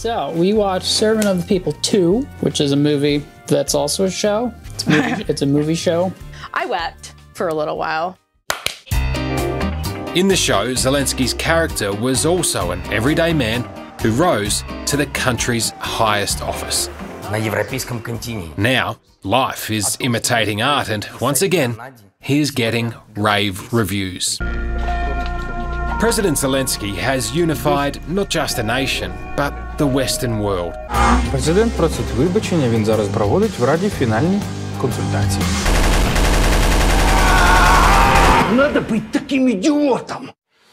So we watched Servant of the People 2, which is a movie that's also a show. It's a movie show. I wept for a little while. In the show, Zelensky's character was also an everyday man who rose to the country's highest office. Now, life is imitating art, and once again, he is getting rave reviews. President Zelenskyy has unified not just a nation, but the Western world. Президент просить вибачення, він зараз проводить в Раді фінальні консультації. Надо быть таким идиотом!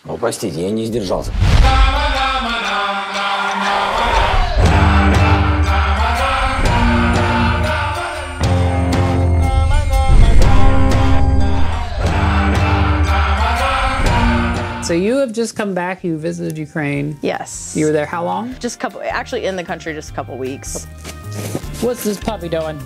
О, простите, я не сдержался. So you have just come back, you visited Ukraine. Yes. You were there how long? Actually in the country just a couple weeks. What's this puppy doing?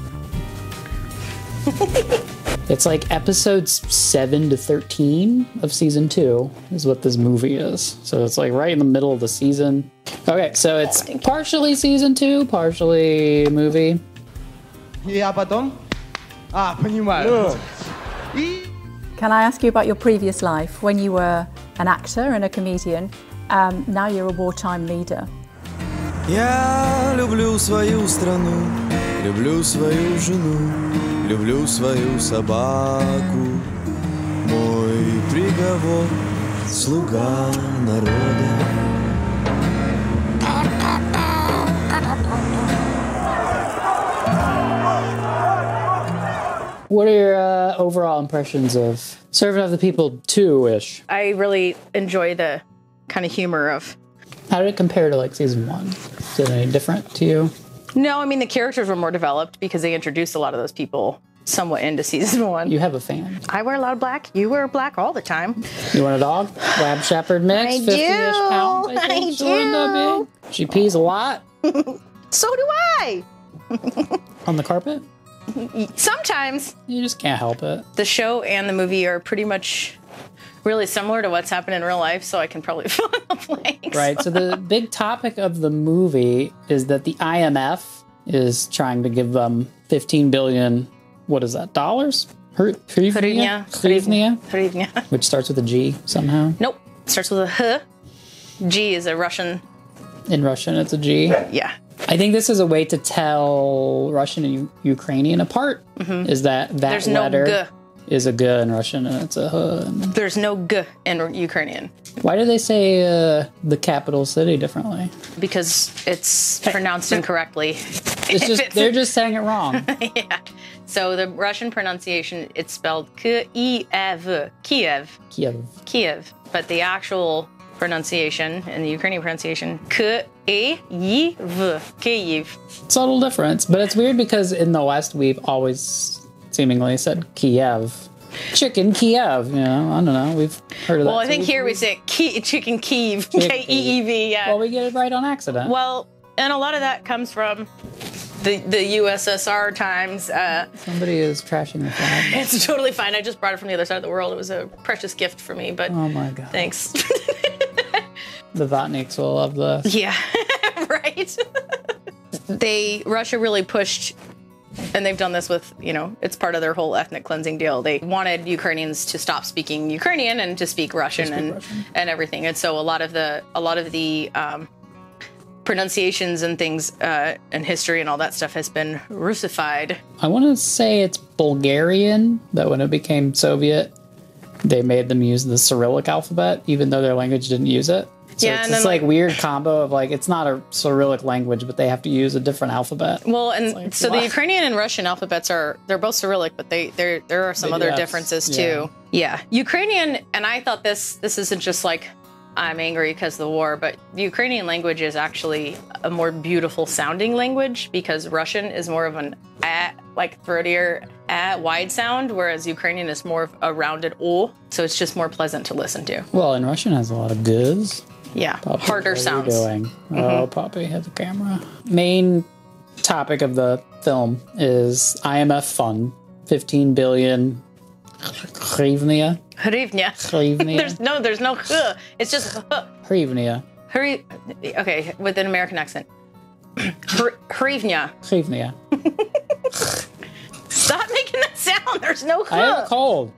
It's like episodes 7 to 13 of season 2 is what this movie is. So it's like right in the middle of the season. Okay, so it's partially season 2, partially movie. А потом? Понимаю. Can I ask you about your previous life when you were an actor and a comedian? Now you're a wartime leader. Я люблю свою страну, люблю свою жену, люблю свою собаку. Мой приговор, слуга народа. What are your overall impressions of Servant of the People 2-ish? I really enjoy the kind of humor of... How did it compare to like season 1? Is it any different to you? No, I mean, the characters were more developed because they introduced a lot of those people somewhat into season 1. You have a fan. I wear a lot of black. You wear black all the time. You want a dog? Lab Shepherd mix? I 50-ish do. pounds, I think. I She'll end up being. She pees a lot. So do I. On the carpet? Sometimes. You just can't help it. The show and the movie are pretty much really similar to what's happened in real life, so I can probably fill in the blanks. Right, so the big topic of the movie is that the IMF is trying to give them 15 billion, what is that, dollars? Hryvnia? Hryvnia. Which starts with a G somehow. Nope. Starts with a H. G is a Russian. In Russian, it's a G? Yeah. I think this is a way to tell Russian and Ukrainian apart. Mm-hmm. Is that There's letter no G. Is a G in Russian and it's a H. There's no G in Ukrainian. Why do they say the capital city differently? Because it's pronounced incorrectly. It's just they're just saying it wrong. Yeah. So the Russian pronunciation, it's spelled Kiev. Kiev. Kiev. Kiev. But the actual pronunciation and the Ukrainian pronunciation, Kiev. Kiev. Subtle difference, but it's weird because in the West we've always seemingly said Kiev. Chicken Kiev, you know, I don't know, we've heard of that. Well, I think here we say chicken Kiev, K-E-E-V, yeah. Well, we get it right on accident. Well, and a lot of that comes from the USSR times. Somebody is trashing the flag. It's totally fine. I just brought it from the other side of the world. It was a precious gift for me, but oh my God. Thanks. The Vatniks will love this. Yeah, right? Russia really pushed, and they've done this with, you know, it's part of their whole ethnic cleansing deal. They wanted Ukrainians to stop speaking Ukrainian and to speak Russian and everything. And so a lot of the pronunciations and things and history and all that stuff has been Russified. I want to say it's Bulgarian, that when it became Soviet, they made them use the Cyrillic alphabet, even though their language didn't use it. So yeah, it's this like weird combo of like, it's not a Cyrillic language, but they have to use a different alphabet. Well, and like, so the Ukrainian and Russian alphabets they're both Cyrillic, but there are some other differences too. Yeah. Ukrainian, and I thought this isn't just like, I'm angry because of the war, but the Ukrainian language is actually a more beautiful sounding language because Russian is more of an like throatier wide sound, whereas Ukrainian is more of a rounded o, so it's just more pleasant to listen to. Well, and Russian has a lot of g's. Yeah, Poppy, harder sounds. What are you doing? Mm-hmm. Oh, Poppy, have a camera. Main topic of the film is IMF fund, 15 billion hryvnia. Hryvnia. There's no h. It's just h. Hryvnia. Okay, with an American accent. Hrivnya. Hrivnya. Stop making that sound. There's no I have a cold.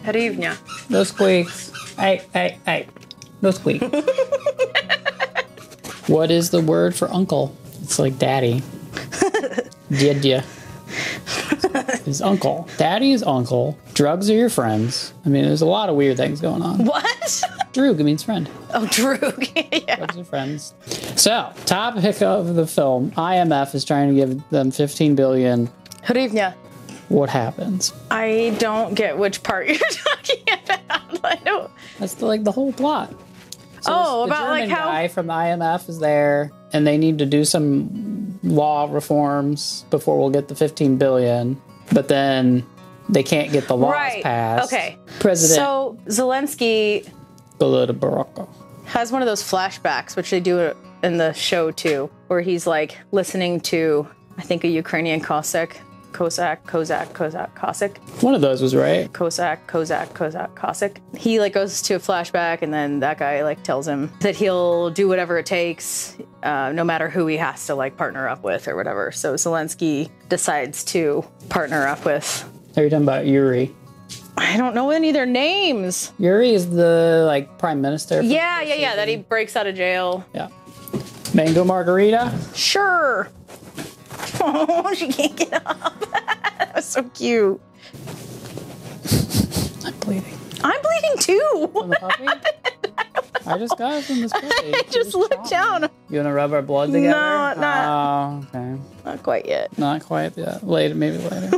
Hrivnya. No squeaks. Hey. No squeak. What is the word for uncle? It's like daddy. Didya. Is uncle. Daddy is uncle. Drugs are your friends. I mean, there's a lot of weird things going on. What? Drug means friend. Oh, Drug. Yeah. Drugs are friends. So, topic of the film. IMF is trying to give them 15 billion. Hrivnya. What happens? I don't get which part you're talking about. I don't. That's the whole plot. So about German like how guy from the IMF is there, and they need to do some law reforms before we'll get the 15 billion. But then they can't get the laws passed. Okay. President. So Zelenskyy Volodymyr has one of those flashbacks, which they do in the show too, where he's like listening to, I think, a Ukrainian Cossack. One of those was right. Cossack. He like goes to a flashback, and then that guy like tells him that he'll do whatever it takes, no matter who he has to like partner up with or whatever. So Zelenskyy decides to partner up with. Are you talking about Yuri? I don't know any of their names. Yuri is the like prime minister. Yeah. That he breaks out of jail. Yeah. Mango margarita. Sure. Oh, she can't get up. That was so cute. I'm bleeding. I'm bleeding too. From the puppy? I just got it from this puppy. I just looked down. You want to rub our blood together? No, not. Oh, okay. Not quite yet. Not quite yet. Later, maybe later.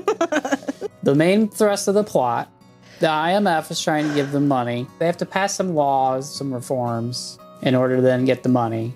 The main thrust of the plot, the IMF is trying to give them money. They have to pass some laws, some reforms, in order to then get the money.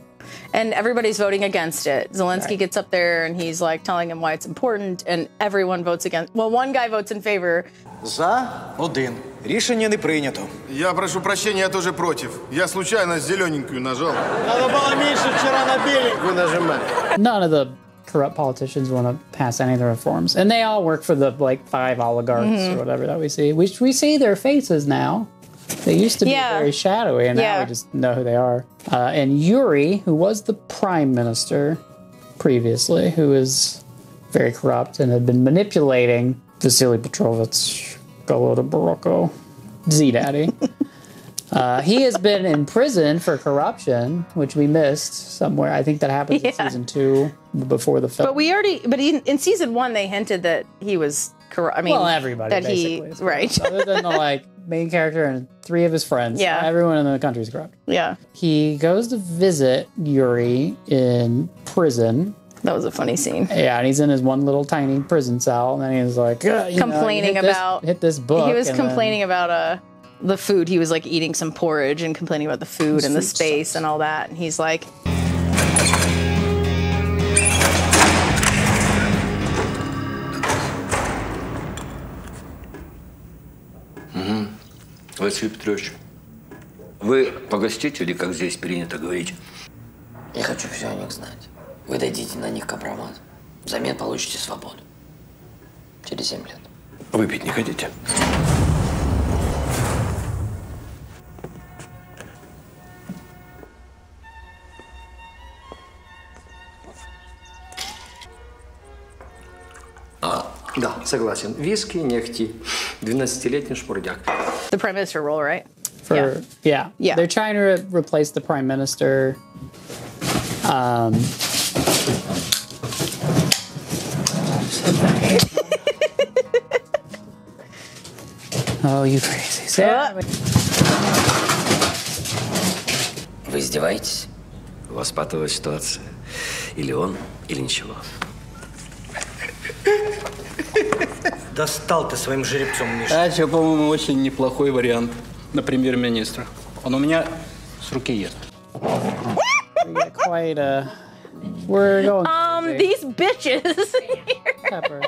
And everybody's voting against it. Zelenskyy gets up there and he's like telling him why it's important, and everyone votes against. Well, one guy votes in favor. За один. Рішення не прийнято. Я прошу прощения, я тоже против. Я случайно зелененькую нажал. Надо было меньше вчера на беленькую нажимать. None of the corrupt politicians want to pass any of the reforms. And they all work for the, like, 5 oligarchs or whatever that we see. We see their faces now. They used to be very shadowy, and now we just know who they are. And Yuri, who was the prime minister previously, who is very corrupt and had been manipulating Vasily Petrovich Volodymyr Z-Daddy. He has been in prison for corruption, which we missed somewhere. I think that happens in season 2 before the film. But in season 1, they hinted that he was corrupt. I mean, well, everybody that basically is right. Other than the main character and 3 of his friends. Yeah. Everyone in the country is corrupt. Yeah. He goes to visit Yuri in prison. That was a funny scene. Yeah, and he's in his one little tiny prison cell, and then he's like, complaining about hit this book. He was complaining about the food. He was like eating some porridge and complaining about the food and the space and all that. And he's like, Василий Петрович, вы погостите или как здесь принято говорить? Я хочу все о них знать. Вы дадите на них компромат. Взамен получите свободу. Через 7 лет. Выпить не хотите? Да, согласен. Виски, нефти, 12-летний шмурдяк. The prime minister role, right? Yeah. They're trying to replace the prime minister. Oh, you crazy. Вы издеваетесь? У вас патовая ситуация. Или он, или ничего. Достал ты своим жеребцом, Миша. Дача, по-моему, очень неплохой вариант на премьер-министра. Он у меня с руки ест. We're going these bitches. Pepper.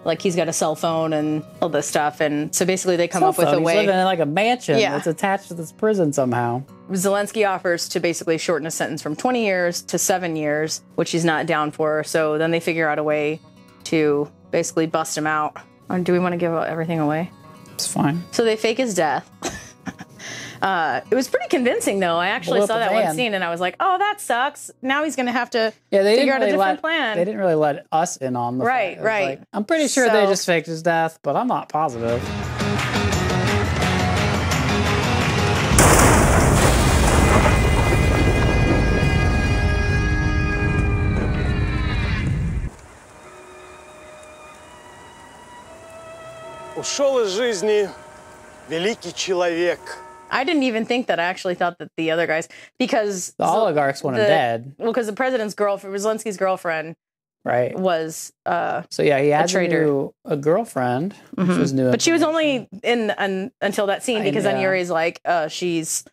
Like, he's got a cell phone and all this stuff, and so basically they come up with a way. He's living in like a mansion that's attached to this prison somehow. Zelenskyy offers to basically shorten his sentence from 20 years to 7 years, which he's not down for. So then they figure out a way to basically bust him out. Or do we want to give everything away? It's fine. So they fake his death. It was pretty convincing, though. I actually saw that one scene, and I was like, "Oh, that sucks." Now he's going to have to figure out a different plan. They didn't really let us in on the right. Like, I'm pretty sure they just faked his death, but I'm not positive. Ушел из жизни великий человек. I didn't even think that. I actually thought that the other guys, because the oligarchs want him dead. Well, because the president's girlfriend, Zelensky's girlfriend, right, was so yeah, he had a girlfriend, which was new, but she was only in until that scene because then Yuri's like, she's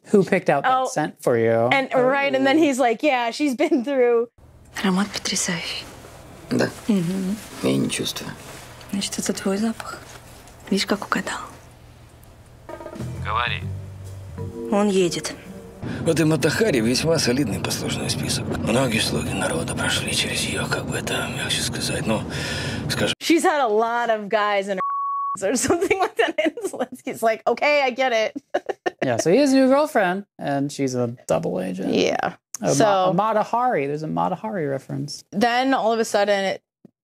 who picked out that scent for you, and and then he's like, yeah, she's been through. Аромат потрясающий. Да. Я не чувствую. Значит, это твой запах. Видишь, как угадал. Говори. Он едет. В этой Матахаре весьма солидный послужной список. Многие слуги народа прошли через ее, как бы это мягче сказать, ну, скажем... She's had a lot of guys in her or something like that. And Zelensky's like, okay, I get it. Yeah, so he has a new girlfriend, and she's a double agent. Yeah. So Mata Hari, there's a Mata Hari reference. Then all of a sudden it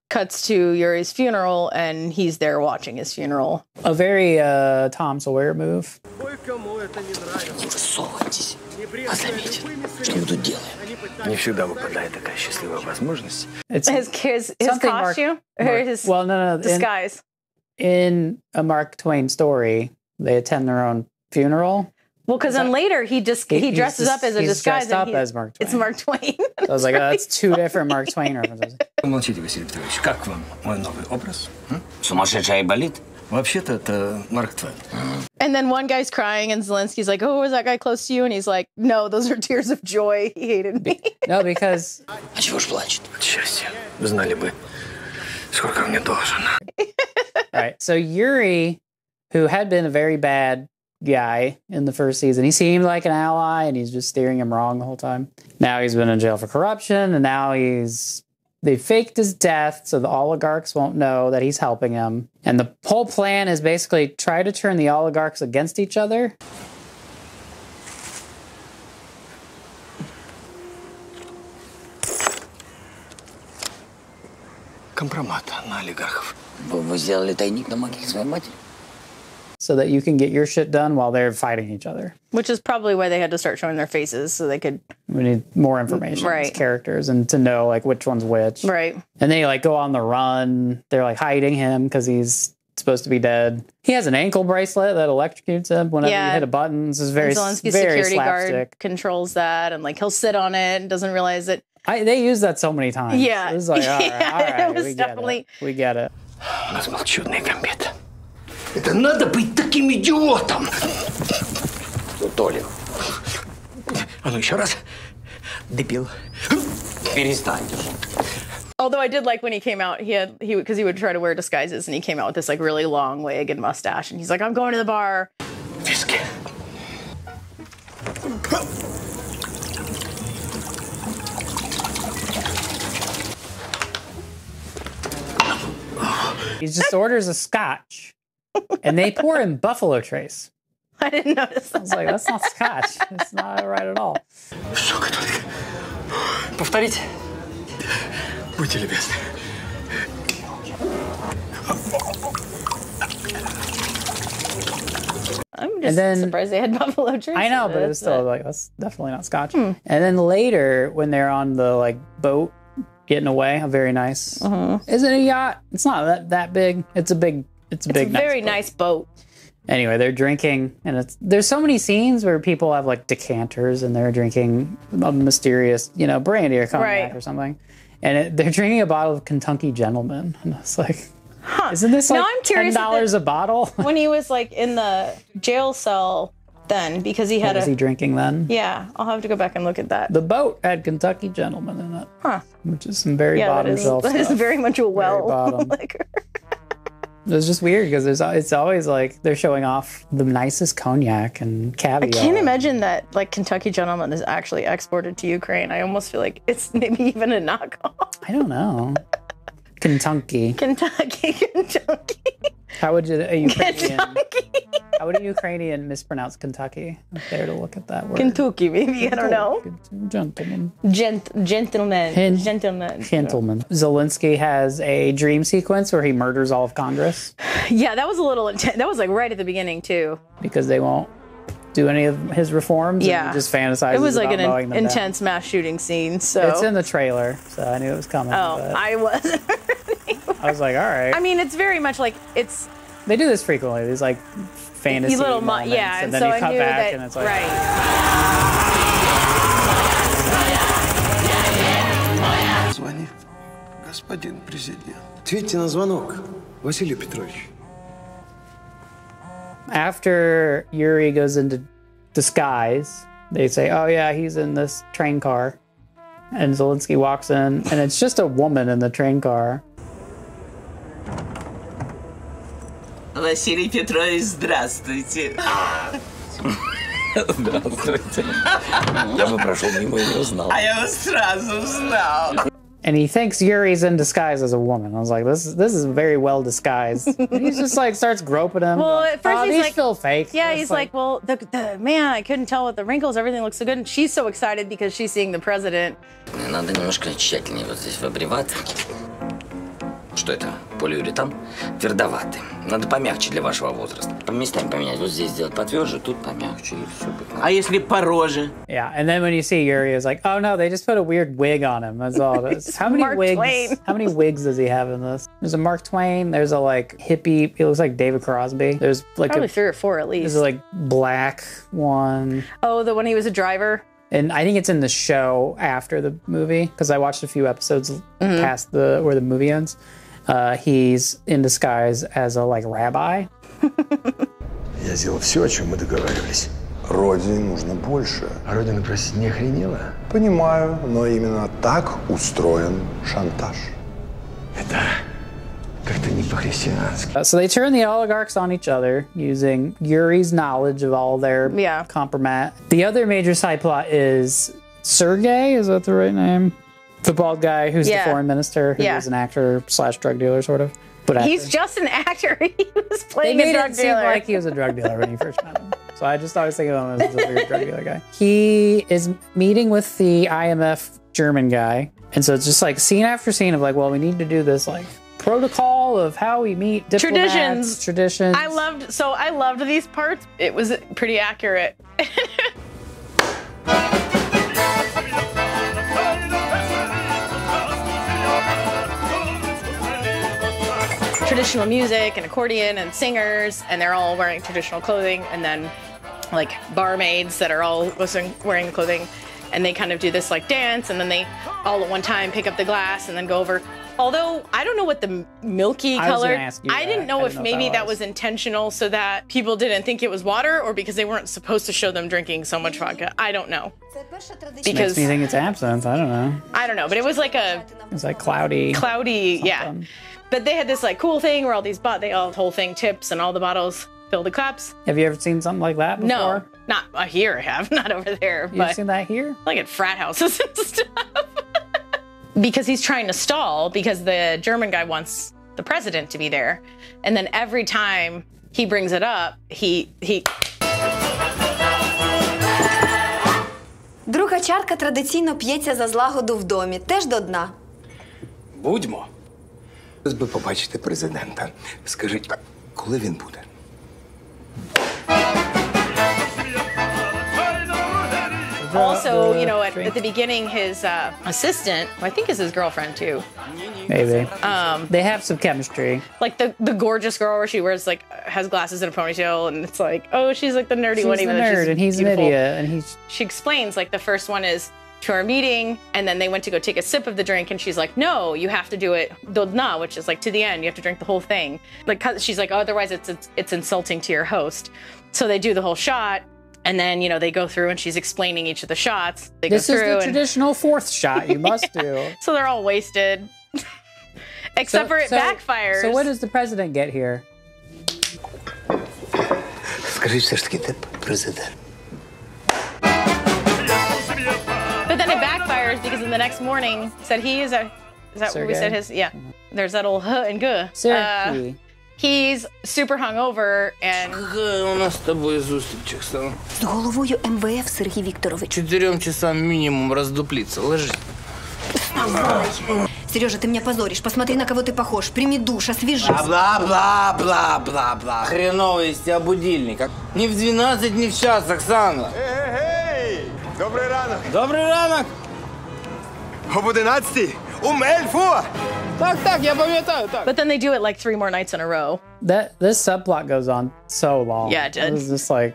cuts to Yuri's funeral, and he's there watching his funeral. A very Tom Sawyer move. Не высовывайтесь, а заметят, что мы тут делаем. Не всегда выпадает такая счастливая возможность. It's his costume? Or his disguise? In a Mark Twain story, they attend their own funeral. Well, because then later he dresses up as a disguise. Dressed up as Mark Twain. It's Mark Twain. So I was like, that's two different Mark Twain references. Молчите, Василий Петрович, как вам мой новый образ? Сумасшедший болит? Вообще-то это Марк Твен. And then one guy's crying, and Zelensky's like, "Oh, was that guy close to you?" And he's like, "No, those are tears of joy. He hated me." No, because... А чего ж плачет? От счастья. Вы знали бы, сколько мне должен. Right, so Yuri, who had been a very bad guy in the first season, he seemed like an ally, and he's just steering him wrong the whole time. Now he's been in jail for corruption, and now they faked his death so the oligarchs won't know that he's helping him. And the whole plan is basically try to turn the oligarchs against each other. Компромат на олигархов. Вы сделали тайник на могиле своей матери? So that you can get your shit done while they're fighting each other. Which is probably why they had to start showing their faces so they could... We need more information on these characters and to know like which one's which. Right. And they like go on the run. They're like hiding him because he's supposed to be dead. He has an ankle bracelet that electrocutes him whenever you hit a button. This is very Zelensky's very security slapstick. guard controls that, and like he'll sit on it and doesn't realize it. They use that so many times. Yeah. It was like, all right, it was definitely... We get it. У нас был чудный гамбит. Это надо быть таким идиотом! Толик. А ну еще раз. Дебил. Перестань. Although I did like when he came out, because he would try to wear disguises, and he came out with this like really long wig and mustache, and he's like, "I'm going to the bar." Виски. He just orders a scotch, and they pour in Buffalo Trace. I didn't notice that. I was like, that's not scotch. It's not right at all. Что, католик? Повторите. Будьте любезны. I'm just surprised they had Buffalo Trace. I know, but it's still like, that's definitely not scotch. And then later, when they're on the like boat getting away, very nice. Is it a yacht? It's not that big. It's a very nice boat. Anyway, they're drinking, and there's so many scenes where people have like decanters and they're drinking a mysterious, brandy or cognac or something, and they're drinking a bottle of Kentucky Gentleman, and it's like, isn't this like $10 a bottle? When he was like in the jail cell then, because he had was he drinking then? Yeah, I'll have to go back and look at that. The boat had Kentucky Gentleman in it, which is some very bottom shelf stuff. That is very much a liquor. It's just weird because it's always like they're showing off the nicest cognac and caviar. I can't imagine that like Kentucky Gentleman is actually exported to Ukraine. I almost feel like it's maybe even a knockoff. I don't know. Kentucky. Kentucky. How would you? Ukrainian? How would a Ukrainian mispronounce Kentucky? I'm there to look at that word. Kentucky, maybe. I don't know. Gentleman. Gentleman. Zelensky has a dream sequence where he murders all of Congress. Yeah, that was a little intense. That was like right at the beginning, too. Because they won't do any of his reforms. Yeah. And he just fantasizes. It was like about an intense mass shooting scene. So it's in the trailer, so I knew it was coming. Oh, I was. I was like, all right. I mean, it's very much like it's. They do this frequently. These like fantasy little moments, yeah, and then so you I cut knew back, that, and it's like. Right. Звонит господин президент. Ответьте на звонок, Василий Петрович. After Yuri goes into disguise, they say, oh yeah, he's in this train car. And Zelensky walks in, and it's just a woman in the train car. Василий Петрович, здравствуйте. Здравствуйте. Я бы прошел мимо и не узнал. А я вас сразу узнал. And he thinks Yuri's in disguise as a woman. I was like, this is very well disguised. And he's just like starts groping him. Well, at first he's these like, feel fake. Yeah, he's like, well, the man, I couldn't tell with the wrinkles. Everything looks so good. And she's so excited because she's seeing the president. Надо немножко тщательнее вот здесь выбривать. Что это? Полиуретан? Твердоватый. Надо помягче для вашего возраста. По местами поменять. Вот здесь сделать потверже, тут помягче, и все будет. А если пороже? Yeah, and then when you see Yuri, it's like, oh no, they just put a weird wig on him. That's all it is. How many Mark wigs? Twain. How many wigs does he have in this? There's a Mark Twain. There's a like hippie. He looks like David Crosby. There's like Probably 3 or 4 at least. There's a like black one. Oh, the one he was a driver. And I think it's in the show after the movie because I watched a few episodes past where the movie ends. He's in disguise as a like rabbi. Я сделал все, о чем мы договаривались. Родине нужно больше. А Родина просить не охренела? Понимаю, но именно так устроен шантаж. Это как-то не по-христиански. So they turn the oligarchs on each other using Yuri's knowledge of all their compromat. The other major side plot is Sergei, is that the right name? The bald guy who's the foreign minister, who is an actor / drug dealer, sort of. But he's just an actor. He was playing a drug dealer. They made it seem like he was a drug dealer when he first met him. So I just always think of him as a weird drug dealer guy. He is meeting with the IMF German guy. And so it's just like scene after scene of like, well, we need to do this like protocol of how we meet diplomats, traditions. I loved these parts. It was pretty accurate. Traditional music and accordion and singers, and they're all wearing traditional clothing, and then like barmaids that are all wearing the clothing, and they kind of do this like dance, and then they all at one time pick up the glass and then go over. Although I don't know what the milky color, I didn't know if maybe that was intentional so that people didn't think it was water, or because they weren't supposed to show them drinking so much vodka. I don't know. Makes me think it's absinthe. I don't know. I don't know, but it was like it's like cloudy. Cloudy, yeah. But they had this like cool thing where all these the whole thing tips and all the bottles fill the cups. Have you ever seen something like that before? No, not here. I have not over there. You've seen that here? Like at frat houses and stuff. Because he's trying to stall because the German guy wants the president to be there, and then every time he brings it up, he. Друга чарка традиційно п'ється за злагоду в домі. Теж до дна. Будьмо. Ось би побачити президента. Скажіть, коли він буде? Also, you know, at the beginning, his assistant, who I think is his girlfriend too. Maybe. They have some chemistry. Like the gorgeous girl where she wears like has glasses and a ponytail, and it's like, oh, she's like the nerdy one, even though she's and he's beautiful. an idiot, and She explains like the first one is to our meeting, and then they went to go take a sip of the drink, and she's like, no, you have to do it do dna, which is like to the end. You have to drink the whole thing. Like she's like, otherwise it's insulting to your host. So they do the whole shot. And then, you know, they go through and she's explaining each of the shots. This is the traditional fourth shot you must do. So they're all wasted. Except for it backfires. So what does the president get here? Скажи все ж таки, ти президент. But then it backfires because in the next morning said he is a... Is that what we said his... Yeah. There's that old huh and guh. he's super hungover and... Какая у нас с тобой зустріч, Оксана? З головою МВФ, Сергій Вікторович. 4 часам минимум раздуплиться. Ложись. Вставай. Сережа, ты меня позоришь. Посмотри, на кого ты похож. Прими душ, освежись. Бла-бла-бла-бла-бла. Хреновый из тебя будильник. Ни в 12, ни в час, Оксана. Ей! Добрий ранок! Добрий ранок! Об 11-й? У Мельфу! Так, я пам'ятаю, так. But then they do it like 3 more nights in a row. This subplot goes on so long. Yeah, it did. It was just like,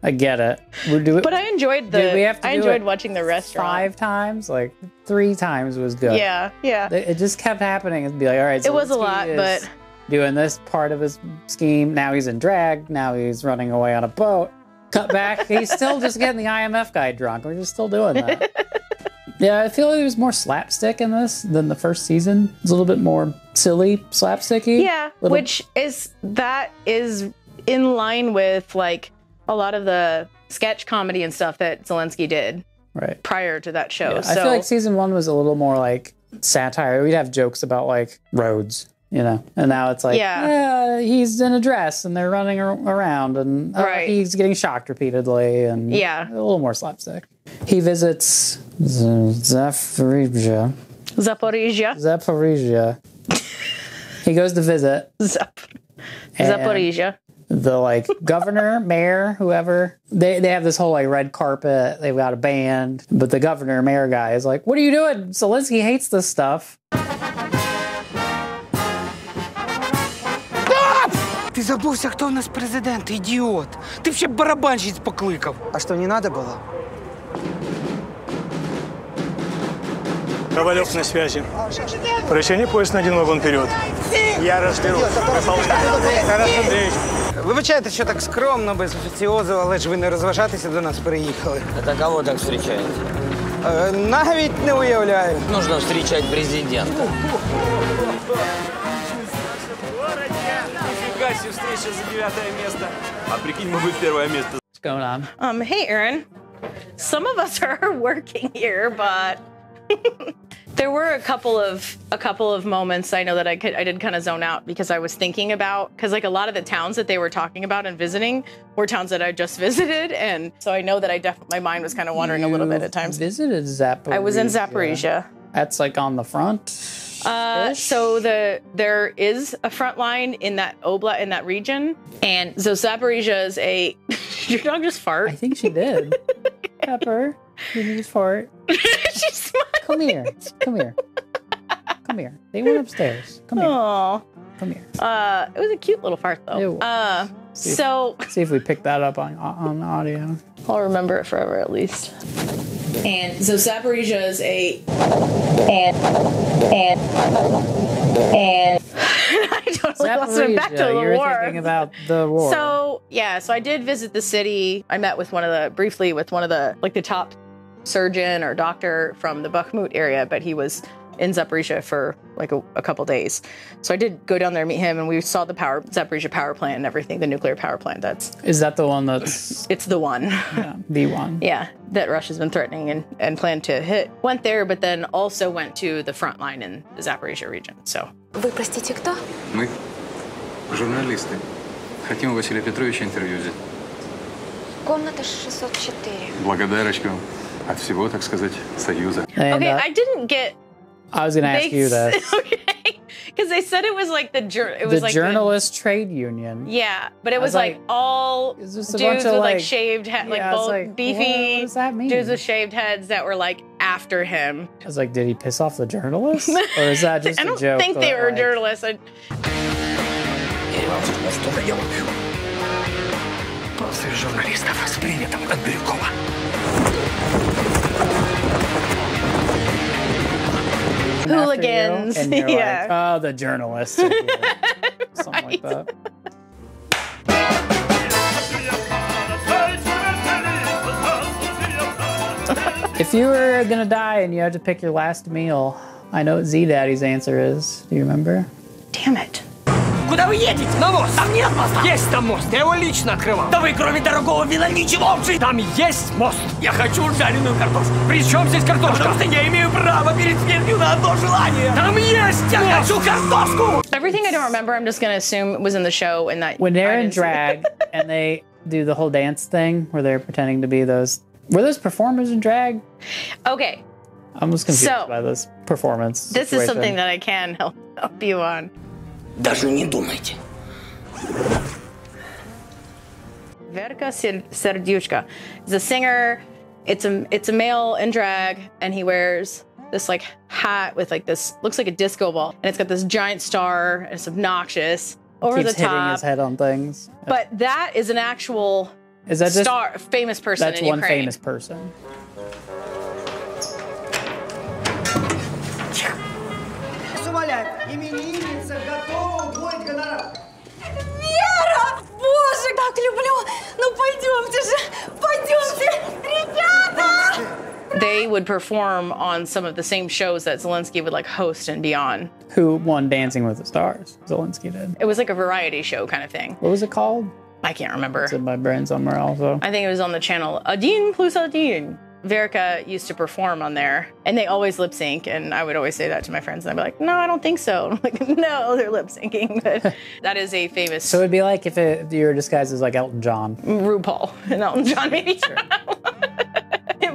I get it. But I enjoyed I enjoyed watching the restaurant. 5 times? Like 3 times was good. Yeah. It just kept happening. It'd be like, all right, so it was a lot, but doing this part of his scheme. Now he's in drag. Now he's running away on a boat. Cut back. He's still just getting the IMF guy drunk. We're just still doing that. Yeah, I feel like there was more slapstick in this than the first season. It's a little bit more silly, slapsticky. Yeah, which is in line with like a lot of the sketch comedy and stuff that Zelenskyy did prior to that show. Yeah, so I feel like season 1 was a little more like satire. We'd have jokes about like roads, you know, and now it's like, yeah, he's in a dress and they're running around and he's getting shocked repeatedly and a little more slapstick. He visits Zaporizhia. He goes to visit Zaporizhia. The like governor, mayor, whoever, they have this whole like red carpet. They've got a band, but the governor, mayor guy is like, "What are you doing? Zelenskyy hates this stuff." Ти забувся, хто у нас президент, ідіот. Ти ще барабанщиць покликав. А что, не надо было? Ковалев на связи. Поручение поезд на 1 вагон вперед. Я разберусь. Тарас Андреевич. Вибачайте, що так скромно, без офіціозу, але ж ви не розважатися до нас приїхали. Это кого так встречают? Навіть не уявляю. Нужно встречать президента. Нифига себе, встреча за 9 место. А прикинь, мы бы 1 место. What's going on? Hey, Aaron. Some of us are working here, but there were a couple of moments I know that I did kind of zone out because I was thinking about, because like a lot of the towns that they were talking about and visiting were towns that I just visited, and so I know that my mind was kind of wandering a little bit at times. Visited Zaporizhia. I was in Zaporizhia. That's like on the front. So there is a front line in that in that region, and so Zaporizhia is a. Your dog just fart? I think she did. Pepper, did you just fart? She's smiling. Come here. Come here. Come here. They went upstairs. Come here. Aww. Come here. It was a cute little fart though. See if we pick that up on audio. I'll remember it forever at least. And so Zaporizhia is a and I totally lost it back to the you're war. thinking about the war. So I did visit the city. I met with briefly with one of the top surgeon or doctor from the Bakhmut area, but he was in Zaporizhia for like a couple days. So I did go down there and meet him, and we saw the Zaporizhia power plant and everything, the nuclear power plant. Is that the one that's... It's the one. Yeah, the one. Yeah, that Russia's been threatening and planned to hit. Went there, but then also went to the front line in the Zaporizhia region, so. Вы, простите, кто? Мы журналисты. Хотим у Василия Петровича интервью взять. Комната 604. Благодарочка от всего, так сказать, Союза. Okay, I didn't get... I was going to ask you this. Okay, because they said it was like the journalist trade union. Yeah, but it was like all dudes with like shaved heads, like beefy what does that mean? dudes with shaved heads that were like after him. I was like, did he piss off the journalists? Or is that just a joke? I don't think they were journalists. После журналистов с приветом от Бирюкова. Hooligans. And you're yeah. like, oh, the journalists. Something like that. If you were gonna die and you had to pick your last meal, I know what Z Daddy's answer is. Do you remember? Damn it. Куда Куда вы едете? На мост. Там нет моста. Есть там мост. Я его лично открывал. Да вы кроме дорогого вина ничего в жизни. Там есть мост. Я хочу жареную картошку. При чем здесь картошка? Потому что я имею право перед смертью на одно желание. Там есть. Я хочу картошку. Everything I don't remember, I'm just going to assume was in the show and that when they're in drag and they do the whole dance thing where they're pretending to be those. Were those performers in drag? Okay. I'm just confused by this performance. This is something that I can help you on. Даже не думайте. Verka Serdyushka is a singer. It's a male in drag, and he wears this like hat with like this looks like a disco ball, and it's got this giant star, and it's obnoxious, over the top. Hitting his head on things. But that is an actual famous person in Ukraine. That's one famous person. Вера! Боже, так люблю! Ну пойдемте же! Пойдемте! Ребята! They would perform on some of the same shows that Zelenskyy would like host and be on. Who won Dancing with the Stars? Zelenskyy did. It was like a variety show kind of thing. What was it called? I can't remember. It's in my brain somewhere also. I think it was on the channel Adin plus Adin. Verka used to perform on there, and they always lip sync, and I would always say that to my friends, and I'd be like, no, I don't think so. I'm like, no, they're lip syncing, but that is a famous... So it'd be like if you were disguised as like Elton John. RuPaul and Elton John, maybe. Sure.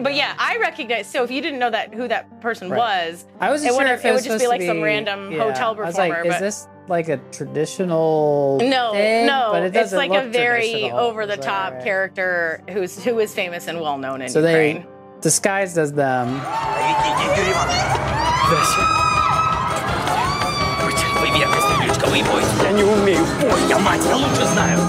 But yeah, I recognize, so if you didn't know who that person was, I wasn't sure if it would just be like some random hotel performer. I was like, is this like a traditional thing? No, but it it's doesn't like look a very traditional. over-the-top character who is famous and well-known in so Ukraine. They disguised as them. Я не умею. Ой, я мать, я лучше знаю.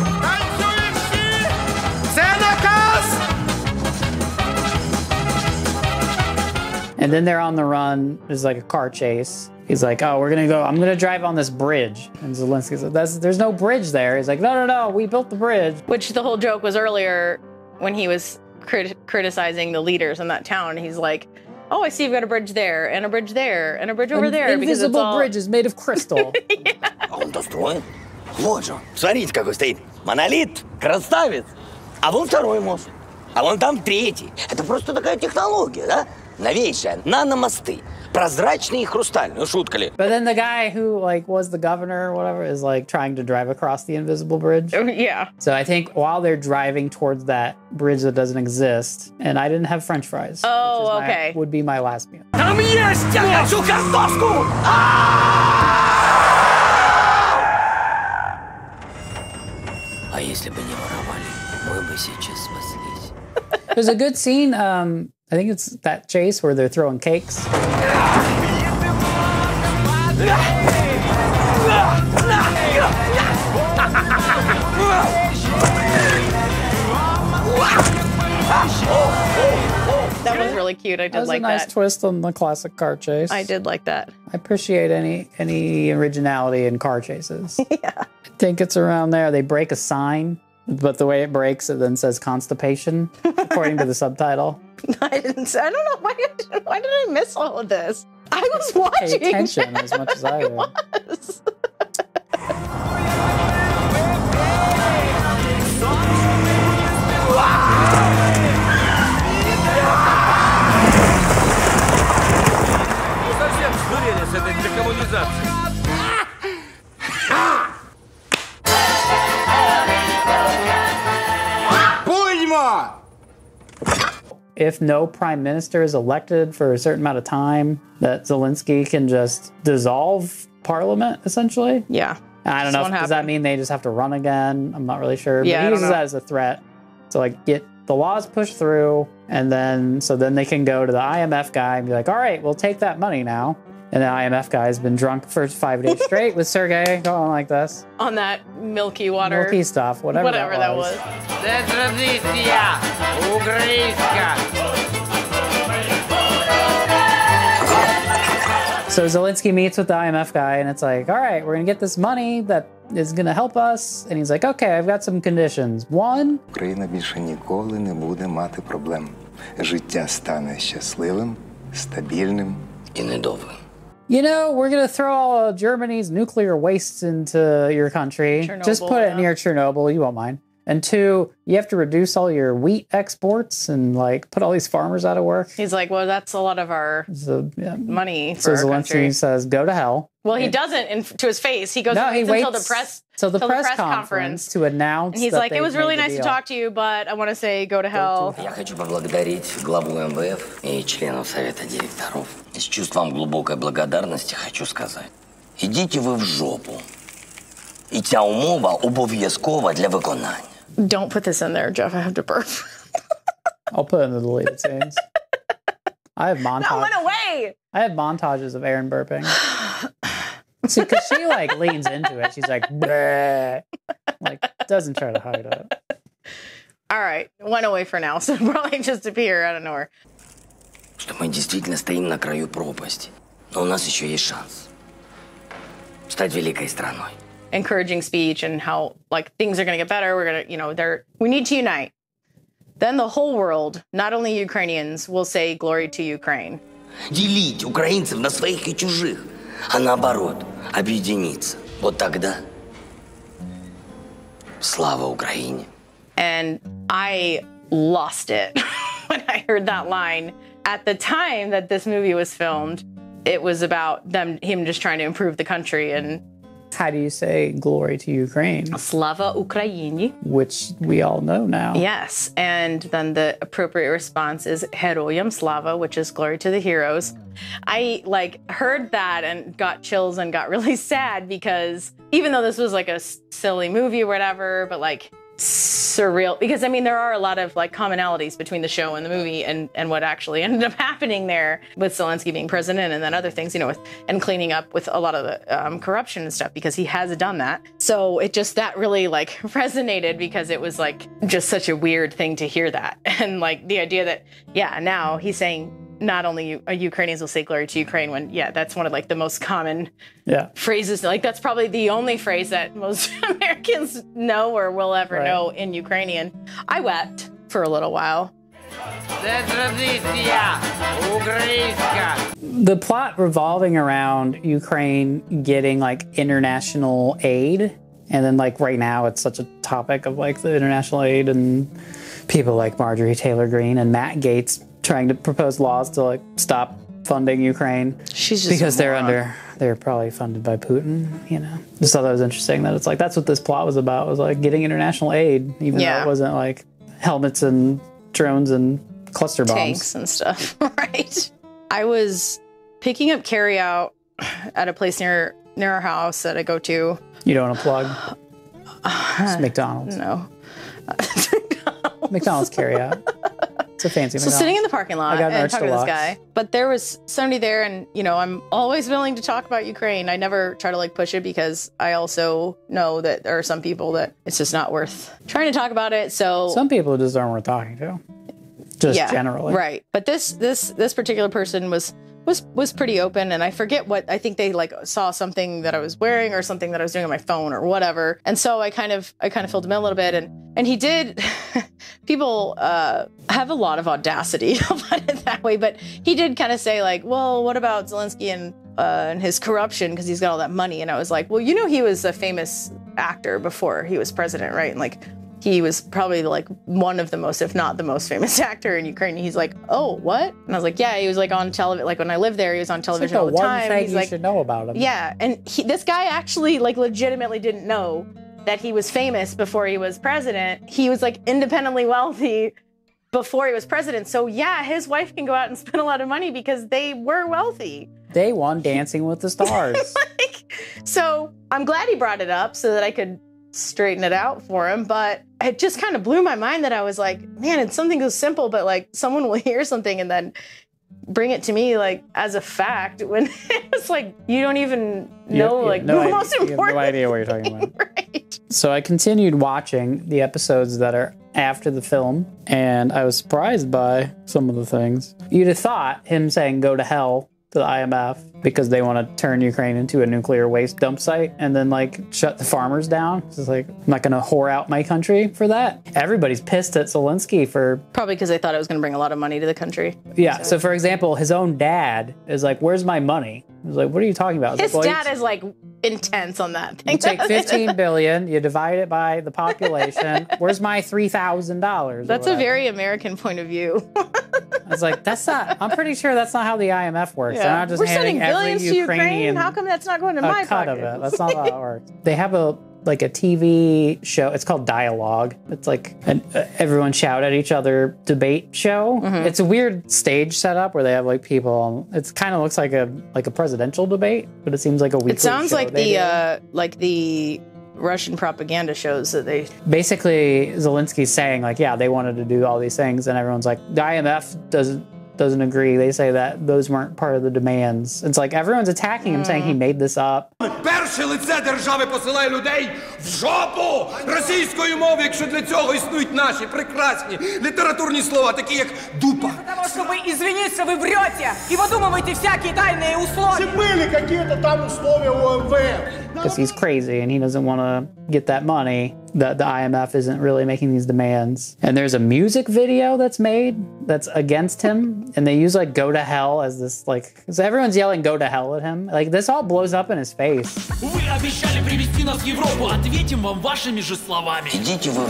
And then they're on the run. There's like a car chase. He's like, oh, I'm going to drive on this bridge. And Zelenskyy said, there's no bridge there. He's like, no, we built the bridge. Which the whole joke was earlier when he was criticizing the leaders in that town. He's like, oh, I see you've got a bridge there, and a bridge there, and a bridge over there. Invisible bridge is made of crystal. А он достроен. Вот же он. Смотрите, какой стоит. Монолит. Красавец. А вон второй мост. А вон там третий. Это просто такая технология, да? Новейшая. Наномосты. Прозрачные и хрустальные. Ну, шутка ли? But then the guy who like was the governor or whatever is like trying to drive across the invisible bridge. Yeah. So I think while they're driving towards that bridge that doesn't exist, and I didn't have French fries. Oh, okay. Would be my last meal. Там есть! Я хочу картошку! А если бы не воровали, мы бы сейчас спаслись. There's a good scene. I think it's that chase where they're throwing cakes. That was really cute. I did like that. That was a nice twist on the classic car chase. I did like that. I appreciate any originality in car chases. Yeah. I think it's around there. They break a sign, but the way it breaks, it then says constipation, according to the subtitle. I don't know. Why did I miss all of this? I was watching. Pay attention as much as I did. Was. Совсем сдурели с этой декоммунизацией. If no prime minister is elected for a certain amount of time, that Zelenskyy can just dissolve parliament, essentially. Yeah. I don't know. Does that mean they just have to run again? I'm not really sure. Yeah, but he uses that as a threat to like get the laws pushed through, and then they can go to the IMF guy and be like, all right, we'll take that money now. And the IMF guy has been drunk for 5 days straight with Sergey going like this. On that milky water. Milky stuff, whatever that was. Це традиція українська. So Zelenskyy meets with the IMF guy, and it's like, all right, we're going to get this money that is going to help us. And he's like, okay, I've got some conditions. One, Україна більше ніколи не буде мати проблем. Життя стане щасливим, стабільним і недовгим. you know, we're going to throw all of Germany's nuclear waste into your country. Chernobyl, Just put it near Chernobyl. You won't mind. And 2, you have to reduce all your wheat exports and like put all these farmers out of work. He's like, well, that's a lot of our money for our Zelenskyy country. says, go to hell. Well, he doesn't to his face. He goes until the press. So the press conference to announce. And he's like, it was really nice to talk to you, but I want to say go to hell. Я хочу поблагодарить главу МВФ и членов Совета директоров. И с чувством глубокой благодарности хочу сказать. Ідіть ви в жопу. І ця умова обов'язкова для виконання. Don't put this in there, Jeff. I have to burp. I'll put it in the deleted scenes. I have montages. No, went away. I have montages of Aaron burping. See, because she like leans into it. She's like, bleh. Like doesn't try to hide it. All right, went away for now, so probably just appear out of nowhere. Что мы действительно стоим на краю пропасти, но у нас еще есть шанс стать великой страной. Encouraging speech and how like things are going to get better. We're going to, you know, we need to unite. Then the whole world, not only Ukrainians, will say glory to Ukraine. Делить украинцев на своих и чужих, а наоборот, объединиться. Вот тогда слава Украине. And I lost it when I heard that line. At the time that this movie was filmed, it was about him just trying to improve the country. And how do you say glory to Ukraine? Slava Ukraini. Which we all know now. Yes. And then the appropriate response is Heroyam Slava, which is glory to the heroes. I like heard that and got chills and got really sad because even though this was like a silly movie or whatever, but like surreal, because I mean there are a lot of like commonalities between the show and the movie and what actually ended up happening there with Zelenskyy being president and then other things, you know, and cleaning up with a lot of the corruption and stuff, because he has done that. So it just, that really like resonated because it was like just such a weird thing to hear that. And like the idea that, yeah, now he's saying not only Ukrainians will say glory to Ukraine when, yeah, that's one of like the most common phrases. Like that's probably the only phrase that most Americans know or will ever know in Ukrainian. I wept for a little while. The plot revolving around Ukraine getting like international aid, and then like right now it's such a topic of like the international aid and people like Marjorie Taylor Greene and Matt Gaetz trying to propose laws to like stop funding Ukraine. She's just because they're probably funded by Putin, you know. Just thought that was interesting that it's like that's what this plot was about, was like getting international aid, even though it wasn't like helmets and drones and cluster bombs. Tanks and stuff, right? I was picking up carryout at a place near our house that I go to. You don't want to plug? It's McDonald's. No. McDonald's carryout. It's a fancy McDonald's. So sitting in the parking lot and talking to this guy. But there was somebody there, and, you know, I'm always willing to talk about Ukraine. I never try to, like, push it because I also know that there are some people that it's just not worth trying to talk about it, so... Some people just aren't worth talking to. Just generally. Right. But this particular person was pretty open, and I forget what, I think they like saw something that I was wearing or something that I was doing on my phone or whatever. And so I kind of filled him in a little bit, and he did, people have a lot of audacity, I'll put it that way, but he did kind of say like, well, what about Zelenskyy and his corruption, because he's got all that money. And I was like, well, you know, he was a famous actor before he was president, right? And like, he was probably like one of the most, if not the most famous actor in Ukraine. He's like, oh, what? And I was like, yeah, he was like on television. Like when I lived there, he was on television all the time. One thing he's you like, should know about him. Yeah, and this guy actually like legitimately didn't know that he was famous before he was president. He was like independently wealthy before he was president. So yeah, his wife can go out and spend a lot of money because they were wealthy. They won Dancing with the Stars. So I'm glad he brought it up so that I could straighten it out for him, but it just kind of blew my mind that I was like, man, it's something so simple, but like someone will hear something and then bring it to me like as a fact when it's like you don't even know the most important. You have no idea what you're talking about. Right. So I continued watching the episodes that are after the film, and I was surprised by some of the things. You'd have thought him saying go to hell to the IMF because they want to turn Ukraine into a nuclear waste dump site and then like shut the farmers down. It's just like, I'm not going to whore out my country for that. Everybody's pissed at Zelenskyy for... Probably because they thought it was going to bring a lot of money to the country. Yeah. So for example, his own dad is like, where's my money? He's like, what are you talking about? His dad is like intense on that thing. You take 15 billion, you divide it by the population. Where's my $3,000? That's a very American point of view. I was like, that's not, I'm pretty sure that's not how the IMF works. Yeah. They're not just We're handing sending billions every to Ukrainian Ukraine. How come that's not going to my cut pocket? of it. That's not how it works. They have a TV show. It's called Dialogue. It's like everyone shout at each other debate show. Mm-hmm. It's a weird stage setup where they have like people. It kind of looks like a presidential debate, but it seems like a weekly It sounds show like the Russian propaganda shows that they basically Zelensky's saying like, yeah, they wanted to do all these things, and everyone's like, the IMF doesn't agree. They say that those weren't part of the demands. It's like everyone's attacking him, saying he made this up. Перше лице держави посилає людей в жопу російською мовою, якщо для цього існують наші прекрасні літературні слова, такі як дупа. Потому что вы, извините, вы врете и выдумываете всякие тайные условия. Были какие-то там условия ОМВ. Because he's crazy and he doesn't want to get that money. The IMF isn't really making these demands. And there's a music video that's made that's against him. And they use like "Go to Hell" as this like, so everyone's yelling "Go to Hell" at him. Like this all blows up in his face. Вы обещали привести нас в Европу. Ответим вам вашими же словами. Идите вы.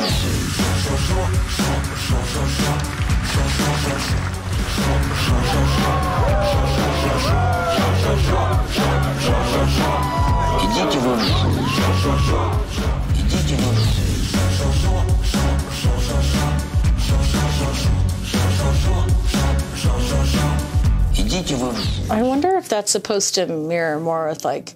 Идите вы. Идите вы. Идите вы. I wonder if that's supposed to mirror more with like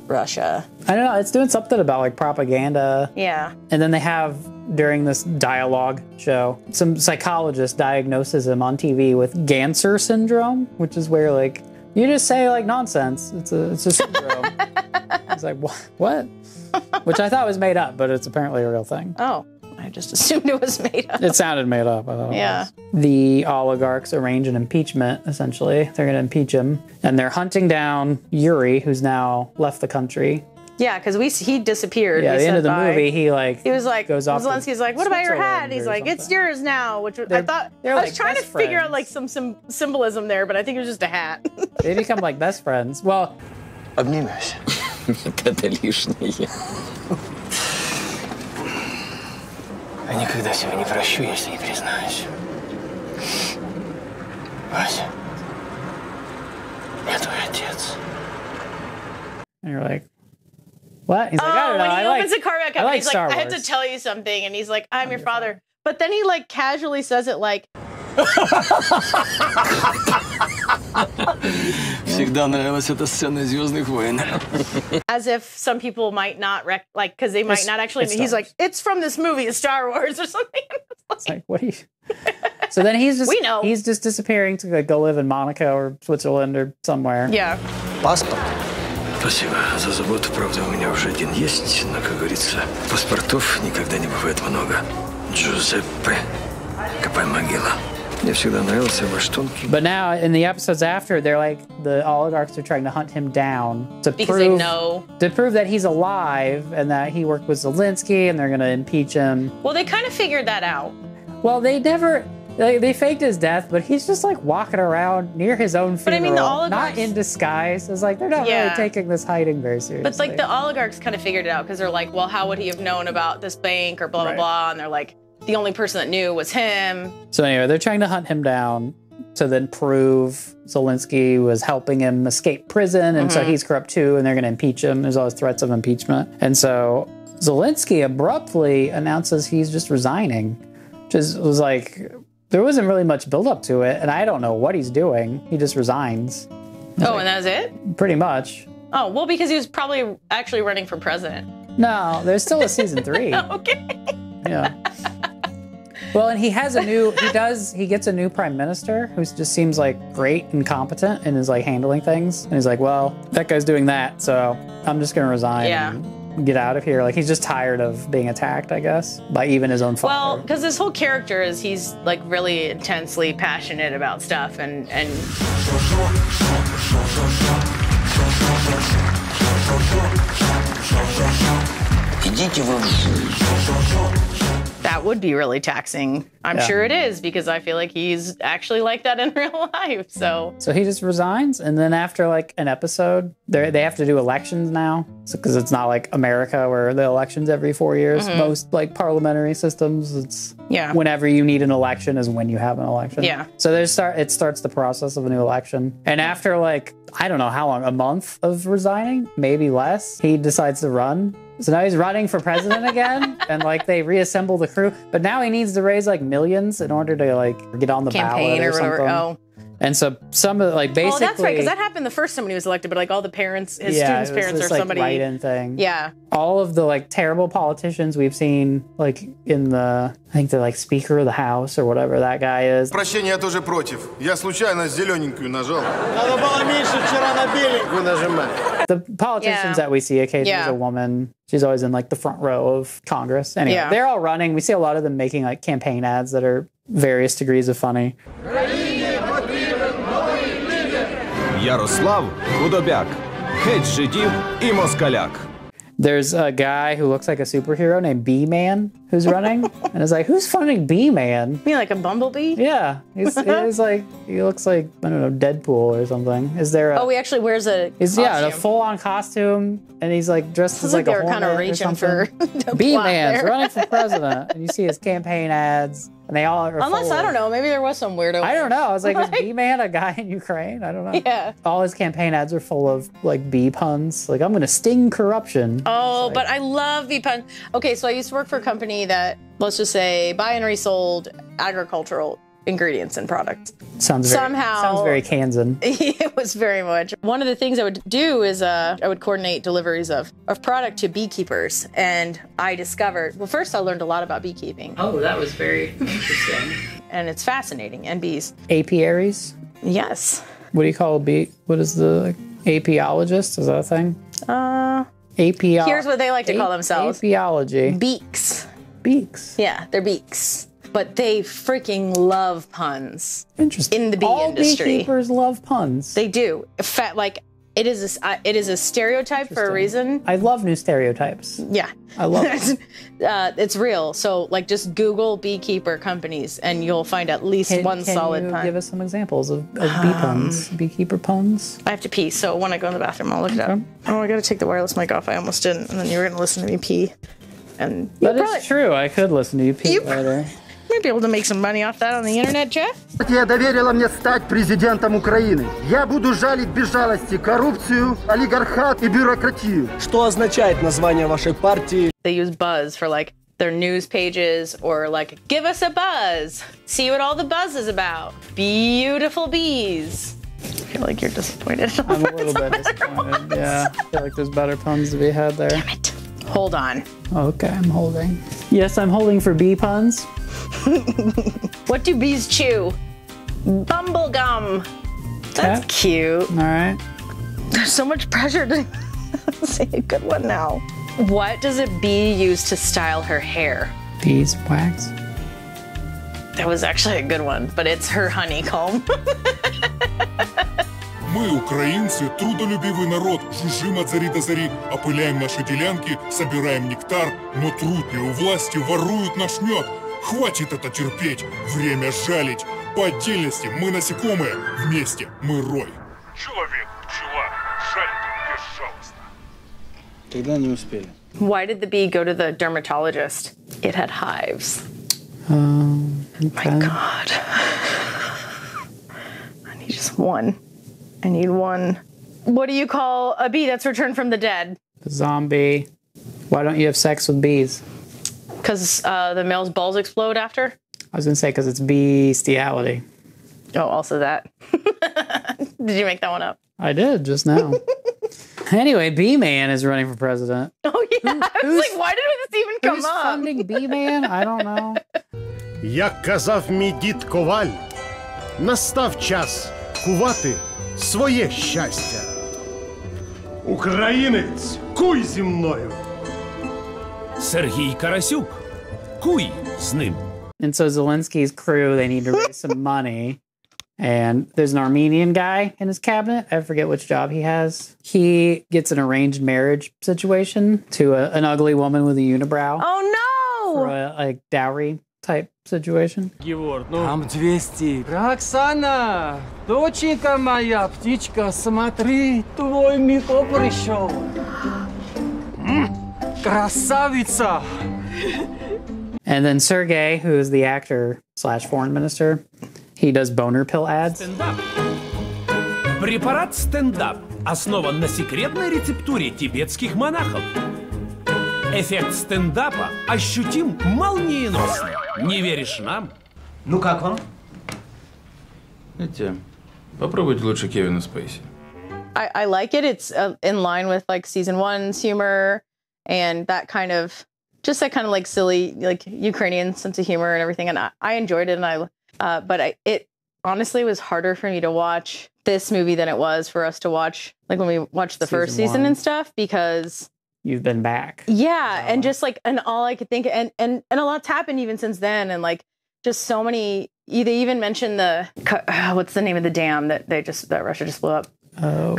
Russia. I don't know. It's doing something about like propaganda. Yeah. And then they have, during this dialogue show, some psychologist diagnoses him on TV with Ganser syndrome, which is where like you just say like nonsense. It's a syndrome. It's like what? Which I thought was made up, but it's apparently a real thing. Oh, I just assumed it was made up. It sounded made up. I thought Yeah. it was. The oligarchs arrange an impeachment, essentially. They're going to impeach him. And they're hunting down Yuri, who's now left the country. Yeah, because he disappeared. Yeah, at We the end of the said bye. movie, he was like, goes off to Zelensky's like, what about your hat? Switzerland He's or like, it's something. yours now. Which I thought, I they're was like trying to best figure out friends. like some symbolism there, but I think it was just a hat. They become like best friends. Well, обнимемся. Это лишнее. Я никогда себя не прощу, если не признаюсь. Вася, я твой отец. and you're like, what? He's like, I don't know. When he I opens the car back up, like he's like, Star I had to Wars. tell you something, and he's like, I'm your father. But then he like casually says it like, Всегда нравилась эта сцена из «Звездных войн». as if some people might not because they might not actually. it's He's Star like, it's from this movie, it's Star Wars or something. It's like, what are you? So then he's just We know. he's just disappearing to like, go live in Monaco or Switzerland or somewhere. Yeah. Паспорт. Спасибо за заботу. Правда, у меня уже один есть, но, как говорится, паспортов никогда не бывает много. Джузеппе. Копай могила. Мне всегда нравился ваш тонкий. But now in the episodes after, they're like the oligarchs are trying to hunt him down to Because they prove know. to prove that he's alive and that he worked with Zelensky, and they're going to impeach him. Well, they kind of figured that out. Well, they never. They faked his death, but he's just like walking around near his own funeral, But I mean, the oligarchs- not in disguise. It's like they're not Yeah. really taking this hiding very seriously. But like the oligarchs kind of figured it out because they're like, well, how would he have known about this bank or blah, blah, Right. blah? And they're like, the only person that knew was him. So anyway, they're trying to hunt him down to then prove Zelensky was helping him escape prison, and so Mhm. he's corrupt too, and they're going to impeach him. There's all these threats of impeachment. And so Zelensky abruptly announces he's just resigning, which was like, there wasn't really much build up to it, and I don't know what he's doing. He just resigns. Oh, and that was it? Pretty much. Oh, well, because he was probably actually running for president. No, there's still a season 3. Okay. Yeah. Well, and he gets a new prime minister who just seems like great and competent and is like handling things. And he's like, well, that guy's doing that, so I'm just going to resign Yeah. and get out of here. Like, he's just tired of being attacked, I guess, by even his own father. Well, because his whole character is he's like really intensely passionate about stuff and Идите вы. That would be really taxing. I'm sure it is, because I feel like he's actually like that in real life. So he just resigns, and then after like an episode, they have to do elections now, because it's not like America where the elections every 4 years. Most like parliamentary systems, it's whenever you need an election is when you have an election. Yeah. So it starts the process of a new election, and after like I don't know how long, a month of resigning, maybe less, he decides to run. So now he's running for president again, and like they reassemble the crew. But now he needs to raise like millions in order to like get on the campaign ballot or whatever. something. Oh. And so some of like basically. Oh, that's right, because that happened the first time when he was elected. But like all the parents, his students' parents, or like, somebody. Write-in thing. Yeah. All of the like terrible politicians we've seen, like in the, I think the like Speaker of the House or whatever that guy is. Прощения, я тоже против. Я случайно зелененькую нажал. Надо было меньше вчера на беленькую нажимать. The politicians that we see occasionally is a woman. She's always in like the front row of Congress. Anyway, they're all running. We see a lot of them making like campaign ads that are various degrees of funny. Ярослав Худобяк, геть жидів і москаляк. There's a guy who looks like a superhero named B-Man who's running, and it's like, who's funding B-Man? You mean like a bumblebee? Yeah, he's like, he looks like, I don't know, Deadpool or something. Is there? He actually wears a costume. Yeah, a full-on costume, and he's like dressed as like a hornet. They were kind of reaching for B-Man's running for president, and you see his campaign ads. And they all are Unless, I don't know, maybe there was some weirdo. I don't know. I was like, is B-Man a guy in Ukraine? I don't know. Yeah. All his campaign ads are full of like bee puns. Like, I'm going to sting corruption. Oh, but I love bee puns. Okay, so I used to work for a company that, let's just say, buy and resold agricultural ingredients and products. Sounds very Kansan. It was very much. One of the things I would do is I would coordinate deliveries of product to beekeepers. And I discovered, well, first I learned a lot about beekeeping. Oh, that was very interesting. And it's fascinating. And bees. Apiaries? Yes. What do you call a bee? What is the apiologist? Is that a thing? Here's what they like to call themselves. Apiology. Beaks. Beaks? Yeah, they're beaks. But they freaking love puns. Interesting. In the bee industry. All beekeepers love puns. They do. It is a stereotype for a reason. I love new stereotypes. Yeah. I love it. It's real. So like just Google beekeeper companies and you'll find at least one solid pun. Can you give us some examples of bee puns? Beekeeper puns? I have to pee, so when I go in the bathroom, I'll look it up. Oh, I gotta take the wireless mic off. I almost didn't. And then you were gonna listen to me pee. And that is true. I could listen to you pee later. Might be able to make some money off that on the internet, Jeff. Партия доверила мне стать президентом Украины. Я буду жалить без жалости коррупцию, олигархат и бюрократию. Что означает название вашей партии? They use buzz for like their news pages or like, give us a buzz. See what all the buzz is about. Beautiful bees. I feel like you're disappointed. I'm a little bit disappointed. Yeah, I feel like there's better puns to be had there. Damn it. Hold on. Okay, I'm holding. Yes, I'm holding for bee puns. What do bees chew? Bumble gum. That's cute. All right. There's so much pressure to say a good one now. What does a bee use to style her hair? Beeswax. That was actually a good one, but it's her honeycomb. Мы, украинцы, трудолюбивый народ, жужжим от зари до зари, опыляем наши делянки, собираем нектар, но трутни у власти воруют наш мед. Хватит это терпеть, время жалить. По отдельности мы насекомые, вместе мы рой. Человек, пчела, жалит безжалостно. Когда не успели? Why did the bee go to the dermatologist? It had hives. Okay. My God. I need just one. I need one. What do you call a bee that's returned from the dead? A zombie. Why don't you have sex with bees? Because the male's balls explode after? I was going to say because it's bestiality. Oh, also that. Did you make that one up? I did just now. Anyway, B-Man is running for president. Oh, yeah. I was like, why did this even come who's up? Funding B-Man? I don't know. Як казав мій дід Коваль, настав час кувати своє щастя. Українець, куй зі мною. Сергій Карасюк, куй з ним. And so Zelensky's crew, they need to raise some money. And there's an Armenian guy in his cabinet. I forget which job he has. He gets an arranged marriage situation to an ugly woman with a unibrow. Oh, no! for a like dowry type situation. Там 200. Роксана, доченька моя, птичка, смотри, твой Мико пришел. Красавица! And then Sergey, who is the actor / foreign minister, he does boner pill ads. Препарат стендап основан на секретной рецептуре тибетских монахов. Эффект стендапа ощутим молниеносно. Не веришь нам? Ну как вам? Знаете, попробуйте лучше Кевина Спейси. I like it. It's in line with like season 1's humor and that kind of just that kind of like silly like Ukrainian sense of humor and everything. And I enjoyed it. And it honestly was harder for me to watch this movie than it was for us to watch like when we watched the first season and stuff because you've been back. Yeah, and just like and all I could think and a lot's happened even since then and like just so many. They even mentioned the what's the name of the dam that Russia just blew up? Oh,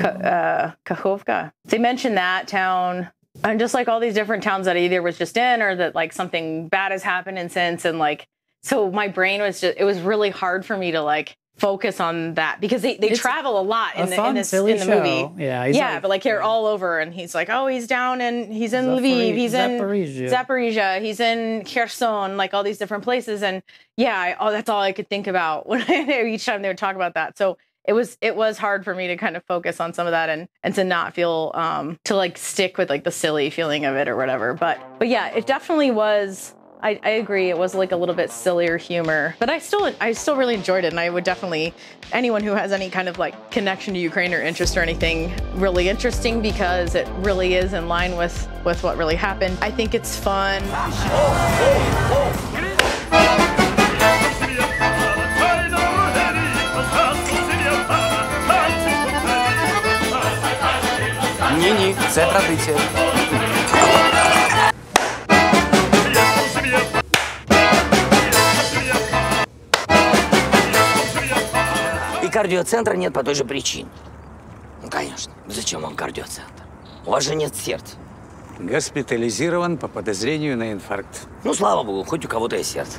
Kakhovka. They mentioned that town and just like all these different towns that I either was just in or that like something bad has happened in since and like so my brain was just it was really hard for me to like focus on that because they travel a lot in the movie. Yeah, but like they're all over and he's like, oh, he's down and he's in Lviv, he's in Zaporizhia, he's in Kherson, like all these different places. And yeah, that's all I could think about when each time they would talk about that. So it was hard for me to kind of focus on some of that and to not feel to like stick with like the silly feeling of it or whatever. But yeah, it definitely was. I agree. It was like a little bit sillier humor, but I still really enjoyed it. And I would definitely, anyone who has any kind of like connection to Ukraine or interest or anything really interesting because it really is in line with what really happened. I think it's fun. Ні-ні, це традиція. И кардиоцентра нет по той же причине. Ну, конечно. Зачем вам кардиоцентр? У вас же нет сердца. Госпитализирован по подозрению на инфаркт. Ну, слава богу, хоть у кого-то есть сердце.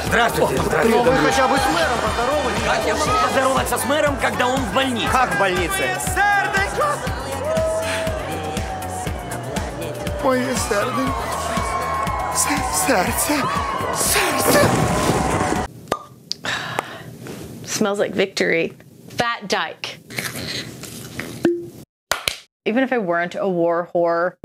Здравствуйте. Но вы хотя бы с мэром поздоровались. Как я могу поздороваться с мэром, когда он в больнице? Как в больнице? Моє серденько. Серце. Smells like victory. Fat Dyke. Even if I weren't a war whore,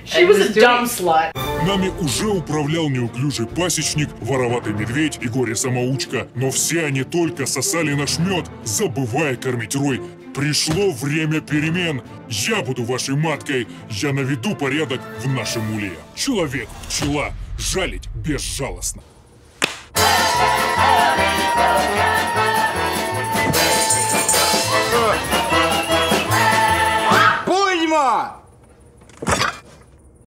she was a dumb slut. Нами уже управлял неуклюжий пасечник, вороватый медведь и горе-самоучка, но все они только сосали наш мед, забывая кормить рой. Пришло время перемен. Я буду вашей маткой, я наведу порядок в нашем улье. Человек, пчела, жалить безжалостно.